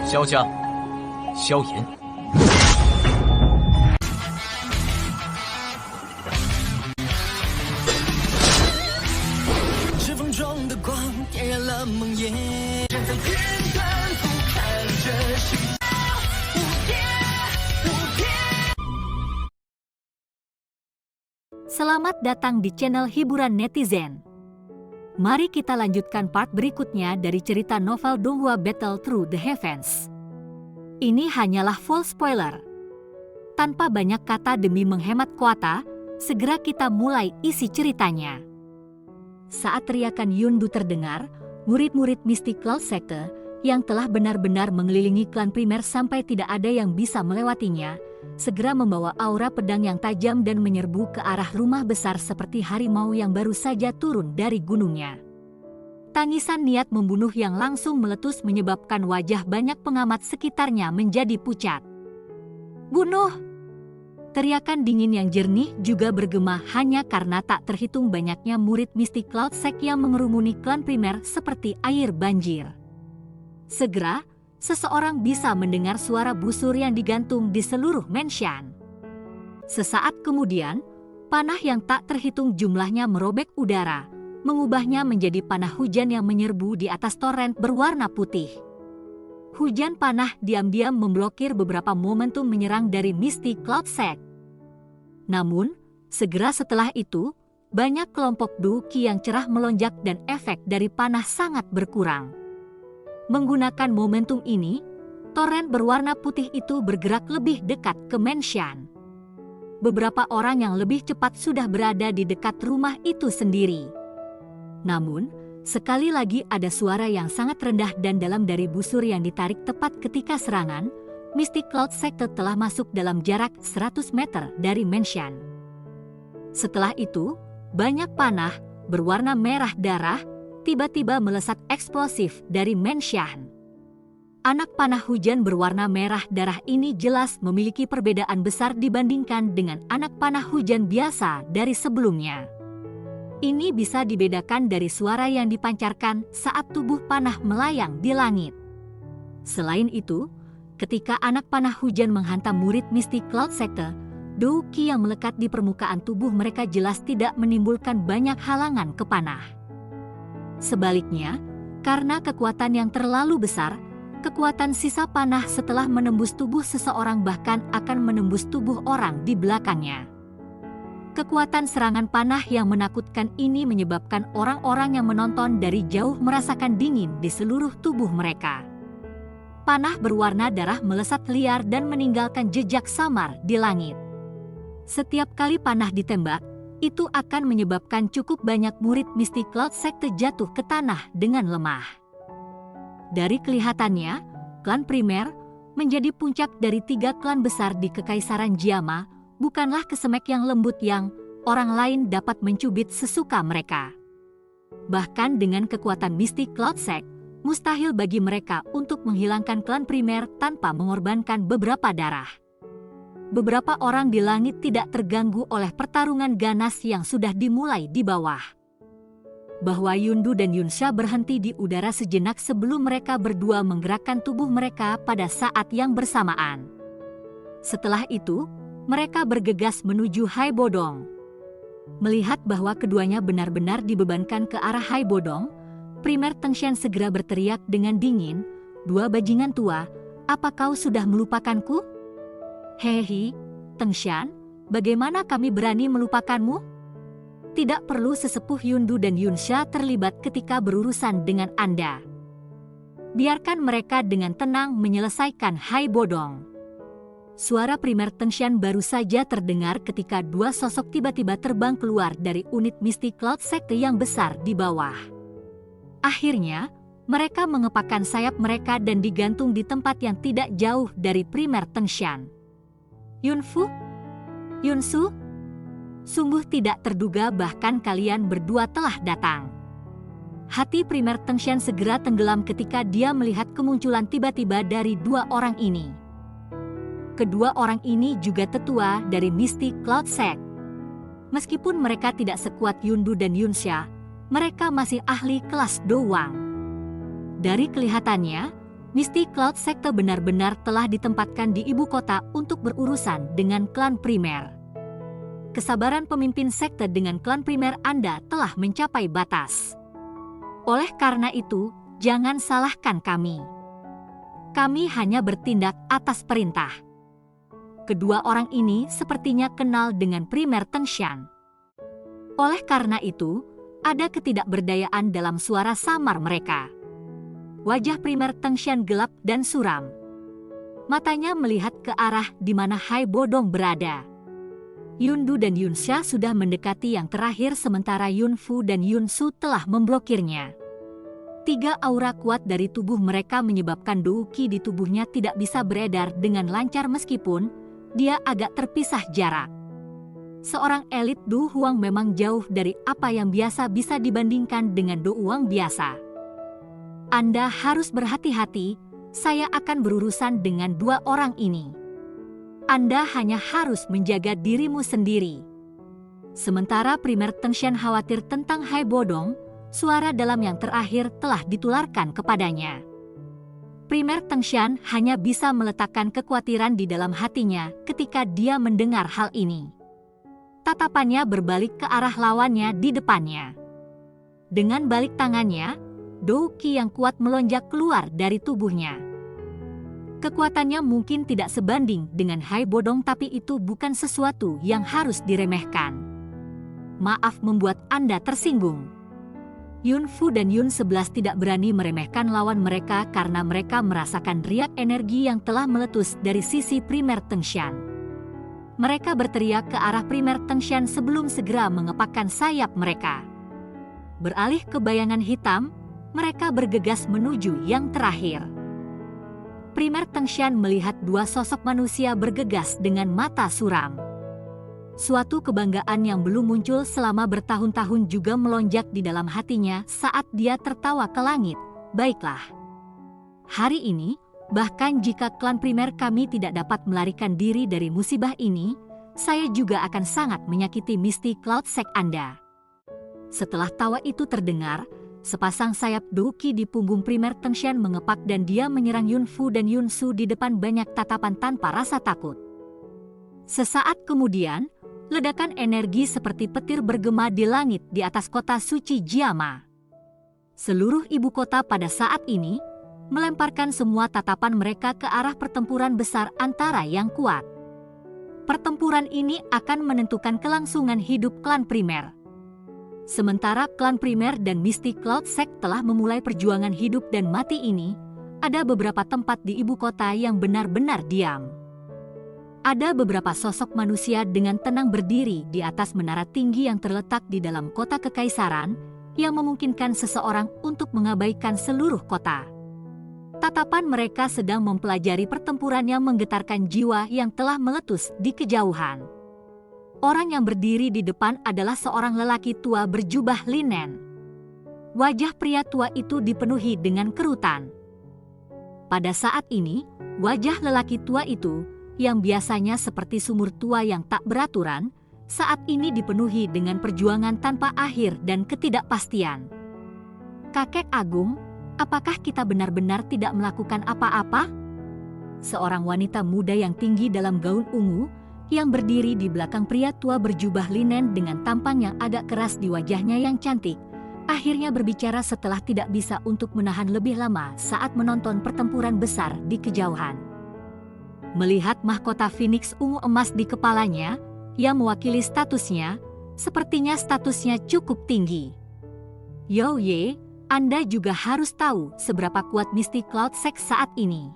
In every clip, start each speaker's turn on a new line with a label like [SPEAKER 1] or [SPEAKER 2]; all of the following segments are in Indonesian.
[SPEAKER 1] 萧家、萧炎。
[SPEAKER 2] 指缝中的光点燃了梦魇，站在天端俯瞰着世界无边无边。
[SPEAKER 3] Selamat datang di channel hiburan netizen. Mari kita lanjutkan part berikutnya dari cerita novel Donghua Battle Through the Heavens. Ini hanyalah full spoiler. Tanpa banyak kata demi menghemat kuota, segera kita mulai isi ceritanya. Saat teriakan Yundu terdengar, murid-murid Mystic Cloud Sector yang telah benar-benar mengelilingi klan primer sampai tidak ada yang bisa melewatinya, segera membawa aura pedang yang tajam dan menyerbu ke arah rumah besar seperti harimau yang baru saja turun dari gunungnya. Tangisan niat membunuh yang langsung meletus menyebabkan wajah banyak pengamat sekitarnya menjadi pucat. "Bunuh!" Teriakan dingin yang jernih juga bergema hanya karena tak terhitung banyaknya murid Mystic Cloud Sect yang mengerumuni klan primer seperti air banjir. Segera, seseorang bisa mendengar suara busur yang digantung di seluruh mansion. Sesaat kemudian, panah yang tak terhitung jumlahnya merobek udara, mengubahnya menjadi panah hujan yang menyerbu di atas torrent berwarna putih. Hujan panah diam-diam memblokir beberapa momentum menyerang dari Mystic Cloud Sect. Namun, segera setelah itu, banyak kelompok duki yang cerah melonjak dan efek dari panah sangat berkurang. Menggunakan momentum ini, torrent berwarna putih itu bergerak lebih dekat ke mansion. Beberapa orang yang lebih cepat sudah berada di dekat rumah itu sendiri. Namun, sekali lagi ada suara yang sangat rendah dan dalam dari busur yang ditarik tepat ketika serangan. Mystic Cloud Sector telah masuk dalam jarak 100 meter dari mansion. Setelah itu, banyak panah berwarna merah darah tiba-tiba melesat eksplosif dari mansion. Anak panah hujan berwarna merah darah ini jelas memiliki perbedaan besar dibandingkan dengan anak panah hujan biasa dari sebelumnya. Ini bisa dibedakan dari suara yang dipancarkan saat tubuh panah melayang di langit. Selain itu, ketika anak panah hujan menghantam murid Mystic Cloud Sector, Douki yang melekat di permukaan tubuh mereka jelas tidak menimbulkan banyak halangan ke panah. Sebaliknya, karena kekuatan yang terlalu besar, kekuatan sisa panah setelah menembus tubuh seseorang bahkan akan menembus tubuh orang di belakangnya. Kekuatan serangan panah yang menakutkan ini menyebabkan orang-orang yang menonton dari jauh merasakan dingin di seluruh tubuh mereka. Panah berwarna darah melesat liar dan meninggalkan jejak samar di langit. Setiap kali panah ditembak, itu akan menyebabkan cukup banyak murid Mystic Cloud Sector jatuh ke tanah dengan lemah. Dari kelihatannya, klan primer menjadi puncak dari 3 klan besar di Kekaisaran Jiama, bukanlah kesemek yang lembut yang orang lain dapat mencubit sesuka mereka. Bahkan dengan kekuatan Mystic Cloud Sect, mustahil bagi mereka untuk menghilangkan klan primer tanpa mengorbankan beberapa darah. Beberapa orang di langit tidak terganggu oleh pertarungan ganas yang sudah dimulai di bawah. Bahwa Yundu dan Yunsha berhenti di udara sejenak sebelum mereka berdua menggerakkan tubuh mereka pada saat yang bersamaan. Setelah itu, mereka bergegas menuju Hai Bodong. Melihat bahwa keduanya benar-benar dibebankan ke arah Hai Bodong, Primer Tengshan segera berteriak dengan dingin, "Dua bajingan tua, apa kau sudah melupakanku?" "Hehe, Tengshan, bagaimana kami berani melupakanmu? Tidak perlu sesepuh Yundu dan Yunsha terlibat ketika berurusan dengan Anda. Biarkan mereka dengan tenang menyelesaikan Hai Bodong." Suara Primer Tengshan baru saja terdengar ketika 2 sosok tiba-tiba terbang keluar dari unit Mystic Cloud Sector yang besar di bawah. Akhirnya, mereka mengepakkan sayap mereka dan digantung di tempat yang tidak jauh dari Primer Tengshan. "Yunfu? Yunsu? Sungguh tidak terduga bahkan kalian berdua telah datang." Hati Primer Tengshan segera tenggelam ketika dia melihat kemunculan tiba-tiba dari 2 orang ini. Kedua orang ini juga tetua dari Mystic Cloud Sect. Meskipun mereka tidak sekuat Yundu dan Yunsha, mereka masih ahli kelas doang. Dari kelihatannya, Misty Cloud Sekte benar-benar telah ditempatkan di ibu kota untuk berurusan dengan klan primer. Kesabaran pemimpin sekte dengan klan primer Anda telah mencapai batas. Oleh karena itu, jangan salahkan kami. Kami hanya bertindak atas perintah. Kedua orang ini sepertinya kenal dengan primer Tengshan. Oleh karena itu, ada ketidakberdayaan dalam suara samar mereka. Wajah primer Tengshan gelap dan suram. Matanya melihat ke arah di mana Hai Bodong berada. Yundu dan Yunsha sudah mendekati yang terakhir sementara Yunfu dan Yunsu telah memblokirnya. 3 aura kuat dari tubuh mereka menyebabkan Douki di tubuhnya tidak bisa beredar dengan lancar meskipun dia agak terpisah jarak. Seorang elit Du Huang memang jauh dari apa yang biasa bisa dibandingkan dengan Du Huang biasa. Anda harus berhati-hati, saya akan berurusan dengan 2 orang ini. Anda hanya harus menjaga dirimu sendiri. Sementara primer Tengshan khawatir tentang Hai Bodong, suara dalam yang terakhir telah ditularkan kepadanya. Primer Tengshan hanya bisa meletakkan kekhawatiran di dalam hatinya ketika dia mendengar hal ini. Tatapannya berbalik ke arah lawannya di depannya. Dengan balik tangannya, Douki yang kuat melonjak keluar dari tubuhnya. Kekuatannya mungkin tidak sebanding dengan Hai Bodong, tapi itu bukan sesuatu yang harus diremehkan. Maaf membuat Anda tersinggung. Yunfu dan Yun11 tidak berani meremehkan lawan mereka karena mereka merasakan riak energi yang telah meletus dari sisi primer Tengshan. Mereka berteriak ke arah primer Tengshan sebelum segera mengepakkan sayap mereka. Beralih ke bayangan hitam, mereka bergegas menuju yang terakhir. Primer Tengshan melihat 2 sosok manusia bergegas dengan mata suram. Suatu kebanggaan yang belum muncul selama bertahun-tahun juga melonjak di dalam hatinya saat dia tertawa ke langit. Baiklah. Hari ini, bahkan jika klan primer kami tidak dapat melarikan diri dari musibah ini, saya juga akan sangat menyakiti Misty Cloud Sect Anda. Setelah tawa itu terdengar, sepasang sayap Douki di punggung primer Tengshan mengepak dan dia menyerang Yunfu dan Yunsu di depan banyak tatapan tanpa rasa takut. Sesaat kemudian, ledakan energi seperti petir bergema di langit di atas kota suci Jiama. Seluruh ibu kota pada saat ini melemparkan semua tatapan mereka ke arah pertempuran besar antara yang kuat. Pertempuran ini akan menentukan kelangsungan hidup klan primer. Sementara klan primer dan Misty Cloud Sect telah memulai perjuangan hidup dan mati ini, ada beberapa tempat di ibu kota yang benar-benar diam. Ada beberapa sosok manusia dengan tenang berdiri di atas menara tinggi yang terletak di dalam kota kekaisaran, yang memungkinkan seseorang untuk mengabaikan seluruh kota. Tatapan mereka sedang mempelajari pertempuran yang menggetarkan jiwa yang telah meletus di kejauhan. Orang yang berdiri di depan adalah seorang lelaki tua berjubah linen. Wajah pria tua itu dipenuhi dengan kerutan. Pada saat ini, wajah lelaki tua itu, yang biasanya seperti sumur tua yang tak beraturan, saat ini dipenuhi dengan perjuangan tanpa akhir dan ketidakpastian. Kakek Agung, apakah kita benar-benar tidak melakukan apa-apa? Seorang wanita muda yang tinggi dalam gaun ungu, yang berdiri di belakang pria tua berjubah linen dengan tampang yang agak keras di wajahnya yang cantik, akhirnya berbicara setelah tidak bisa untuk menahan lebih lama saat menonton pertempuran besar di kejauhan. Melihat mahkota Phoenix ungu emas di kepalanya, yang mewakili statusnya, sepertinya statusnya cukup tinggi. Yo Ye, Anda juga harus tahu seberapa kuat Misty Cloud Sect saat ini.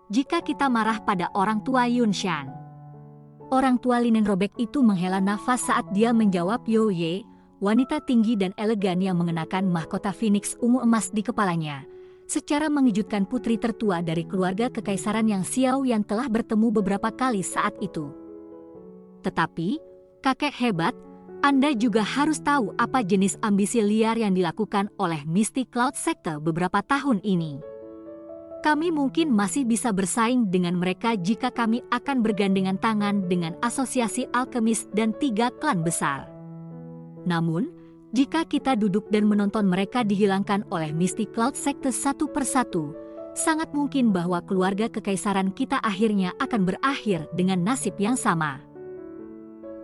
[SPEAKER 3] Jika kita marah pada orang tua Yunshan. Orang tua linen robek itu menghela nafas saat dia menjawab Yo Ye, wanita tinggi dan elegan yang mengenakan mahkota Phoenix ungu emas di kepalanya, secara mengejutkan putri tertua dari keluarga kekaisaran yang Xiao yang telah bertemu beberapa kali saat itu. Tetapi, kakek hebat, Anda juga harus tahu apa jenis ambisi liar yang dilakukan oleh Misty Cloud Sekte beberapa tahun ini. Kami mungkin masih bisa bersaing dengan mereka jika kami akan bergandengan tangan dengan asosiasi alkemis dan 3 klan besar. Namun, jika kita duduk dan menonton mereka dihilangkan oleh Misty Cloud Sekte satu persatu, sangat mungkin bahwa keluarga kekaisaran kita akhirnya akan berakhir dengan nasib yang sama.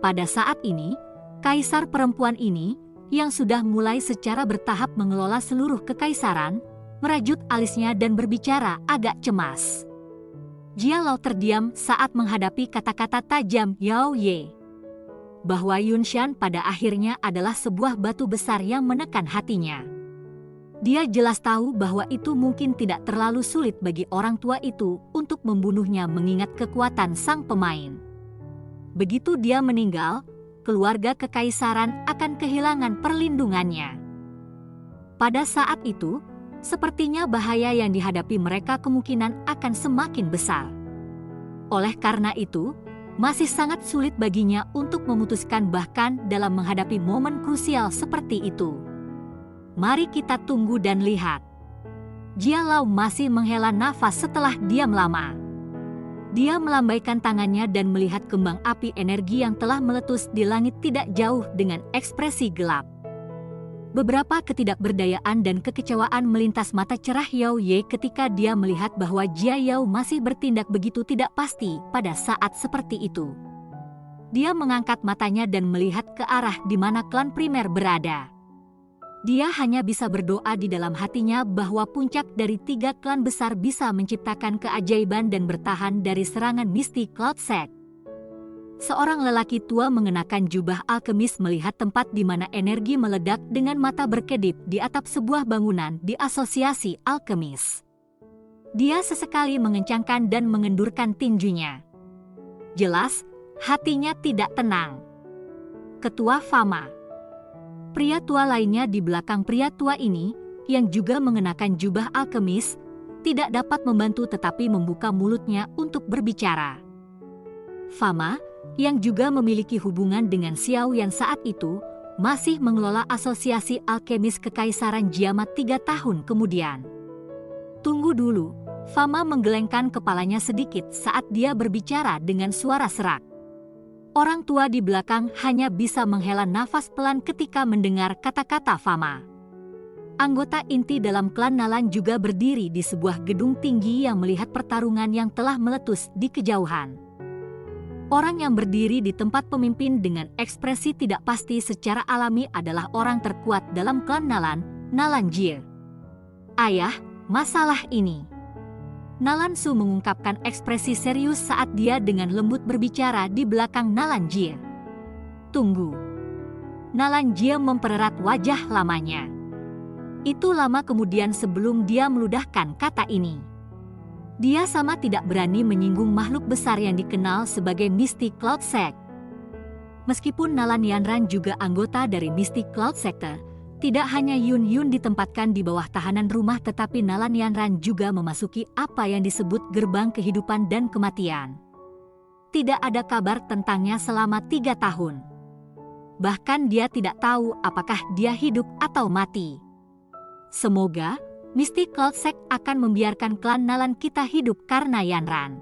[SPEAKER 3] Pada saat ini, kaisar perempuan ini, yang sudah mulai secara bertahap mengelola seluruh kekaisaran, merajut alisnya dan berbicara agak cemas. Jia Lao terdiam saat menghadapi kata-kata tajam Yao Ye. Bahwa Yunshan pada akhirnya adalah sebuah batu besar yang menekan hatinya. Dia jelas tahu bahwa itu mungkin tidak terlalu sulit bagi orang tua itu untuk membunuhnya mengingat kekuatan sang pemain. Begitu dia meninggal, keluarga kekaisaran akan kehilangan perlindungannya. Pada saat itu, sepertinya bahaya yang dihadapi mereka kemungkinan akan semakin besar. Oleh karena itu, masih sangat sulit baginya untuk memutuskan bahkan dalam menghadapi momen krusial seperti itu. Mari kita tunggu dan lihat. Jia Lao masih menghela nafas setelah diam lama. Dia melambaikan tangannya dan melihat kembang api energi yang telah meletus di langit tidak jauh dengan ekspresi gelap. Beberapa ketidakberdayaan dan kekecewaan melintas mata cerah Yao Ye ketika dia melihat bahwa Jia Yao masih bertindak begitu tidak pasti pada saat seperti itu. Dia mengangkat matanya dan melihat ke arah di mana klan primer berada. Dia hanya bisa berdoa di dalam hatinya bahwa puncak dari 3 klan besar bisa menciptakan keajaiban dan bertahan dari serangan mistik Cloud Sect. Seorang lelaki tua mengenakan jubah alkemis melihat tempat di mana energi meledak dengan mata berkedip di atap sebuah bangunan di asosiasi alkemis. Dia sesekali mengencangkan dan mengendurkan tinjunya. Jelas, hatinya tidak tenang. Ketua Fama. Pria tua lainnya di belakang pria tua ini, yang juga mengenakan jubah alkemis, tidak dapat membantu tetapi membuka mulutnya untuk berbicara. Fama, yang juga memiliki hubungan dengan Xiao Yan saat itu, masih mengelola asosiasi alkemis kekaisaran Jiamat 3 tahun kemudian. Tunggu dulu, Fama menggelengkan kepalanya sedikit saat dia berbicara dengan suara serak. Orang tua di belakang hanya bisa menghela nafas pelan ketika mendengar kata-kata Fama. Anggota inti dalam klan Nalan juga berdiri di sebuah gedung tinggi yang melihat pertarungan yang telah meletus di kejauhan. Orang yang berdiri di tempat pemimpin dengan ekspresi tidak pasti secara alami adalah orang terkuat dalam klan Nalan, Nalan Jie. Ayah, masalah ini. Nalan Su mengungkapkan ekspresi serius saat dia dengan lembut berbicara di belakang Nalan Jie. Tunggu. Nalan Jie mempererat wajah lamanya. Itu lama kemudian sebelum dia meludahkan kata ini. Dia sama tidak berani menyinggung makhluk besar yang dikenal sebagai Mystic Cloud Sect. Meskipun Nalan Yanran juga anggota dari Mystic Cloud Sector, tidak hanya Yun Yun ditempatkan di bawah tahanan rumah tetapi Nalan Yanran juga memasuki apa yang disebut gerbang kehidupan dan kematian. Tidak ada kabar tentangnya selama 3 tahun. Bahkan dia tidak tahu apakah dia hidup atau mati. Semoga Mystic Cloud Sect akan membiarkan klan Nalan kita hidup karena Yanran.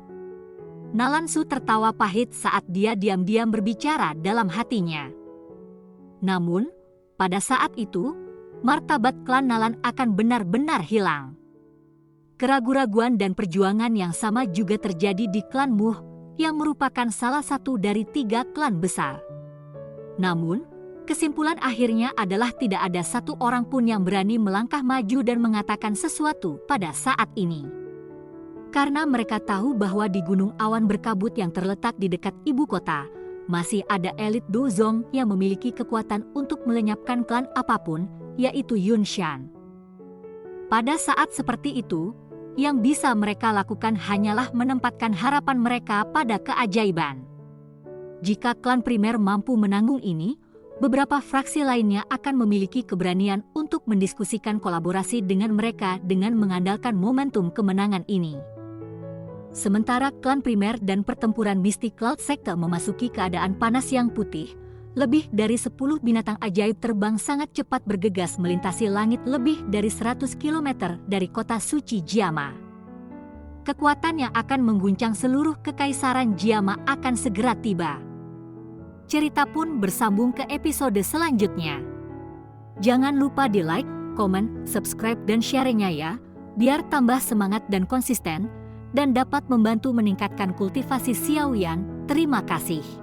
[SPEAKER 3] Nalan Su tertawa pahit saat dia diam-diam berbicara dalam hatinya. Namun, pada saat itu, martabat klan Nalan akan benar-benar hilang. Keraguan-raguan dan perjuangan yang sama juga terjadi di klan Muh, yang merupakan salah satu dari 3 klan besar. Namun, kesimpulan akhirnya adalah tidak ada satu orang pun yang berani melangkah maju dan mengatakan sesuatu pada saat ini. Karena mereka tahu bahwa di Gunung Awan Berkabut yang terletak di dekat ibu kota, masih ada elit Dozong yang memiliki kekuatan untuk melenyapkan klan apapun, yaitu Yunshan. Pada saat seperti itu, yang bisa mereka lakukan hanyalah menempatkan harapan mereka pada keajaiban. Jika klan primer mampu menanggung ini, beberapa fraksi lainnya akan memiliki keberanian untuk mendiskusikan kolaborasi dengan mereka dengan mengandalkan momentum kemenangan ini. Sementara klan primer dan pertempuran Mystic Cloud Sector memasuki keadaan panas yang putih, lebih dari 10 binatang ajaib terbang sangat cepat bergegas melintasi langit lebih dari 100 km dari kota suci Jiama. Kekuatan yang akan mengguncang seluruh kekaisaran Jiama akan segera tiba. Cerita pun bersambung ke episode selanjutnya. Jangan lupa di like, komen, subscribe dan share-nya ya. biar tambah semangat dan konsisten, dan dapat membantu meningkatkan kultivasi Xiaoyan. Terima kasih.